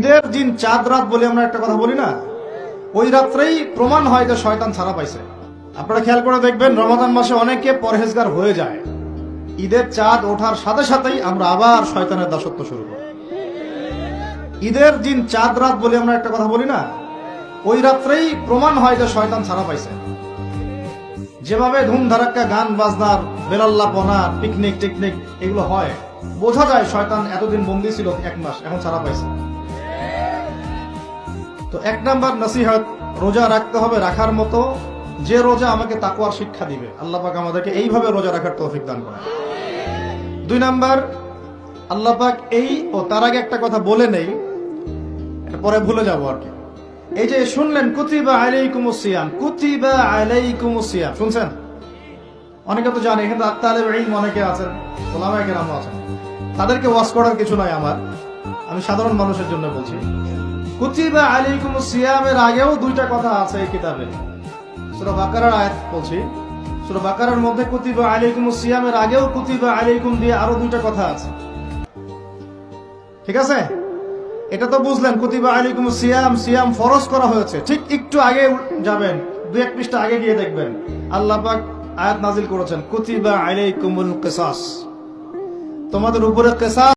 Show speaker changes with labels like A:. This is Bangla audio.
A: ঈদের দিন চাঁদ রাত বলে আমরা একটা কথা বলি না, ওই রাত্রেই প্রমাণ হয় যে শয়তান ছাড়া পাইছে। আপনারা খেয়াল করে দেখবেন, রমাদান মাসে অনেকে পরহেজগার হয়ে যায়, ঈদের চাঁদ ওঠার সাথে সাথেই আমরা আবার শয়তানের দাসত্ব শুরু করি। ঈদের দিন চাঁদ রাত বলে আমরা একটা কথা বলি না, ওই রাত্রেই প্রমাণ হয় যে শয়তান ছাড়া পাইছে। যেভাবে ধুমধারাক্কা গান বাজনার, বেলাল্লাপনার, পিকনিক টিকনিক এগুলো হয়, বোঝা যায় শয়তান এতদিন বন্দী ছিল, এক মাস এখন ছাড়া পাইছে। তো এক নাম্বার নসিহত, রোজা রাখতে হবে রাখার মতো, যে রোজা আমাকে তাকওয়ার শিক্ষা দিবে। আল্লাহ পাক আমাদেরকে এইভাবে রোজা রাখার তৌফিক দান করেন। দুই নাম্বার, আল্লাহ পাক তার আগে একটা কথা বলে নেই, এটা পরে ভুলে যাবো আর কি। এই যে শুনলেন কুতিবা আলাইকুমুস সিয়াম, কুতিবা আলাইকুমুস সিয়াম শুনছেন? অনেকে তো জানে, এখানে তালেব ইলম অনেকে আছেন, ওলামায়ে কেরামও আছেন, তাদেরকে ওয়াজ করার কিছু নাই আমার, আমি সাধারণ মানুষের জন্য বলছি। কুতিবা আলাইকুমুস সিয়ামের আগেও দুইটা কথা আছে এই কিতাবে। সূরা বাকারার আয়াত বলছি, সূরা বাকারার মধ্যে কুতিবা আলাইকুমুস সিয়ামের আগেও কুতিবা আলাইকুম দিয়ে আরো দুইটা কথা আছে, ঠিক আছে? এটা তো বুঝলেন, কুতিবা আলাইকুমুস সিয়াম, সিয়াম ফরজ করা হয়েছে। ঠিক একটু আগে যাবেন, দুই এক পৃষ্ঠা আগে গিয়ে দেখবেন আল্লাহ পাক আয়াত নাজিল করেছেন, কুতিবা আলাইকুমুল কিসাস, তোমাদের উপরে কিসাস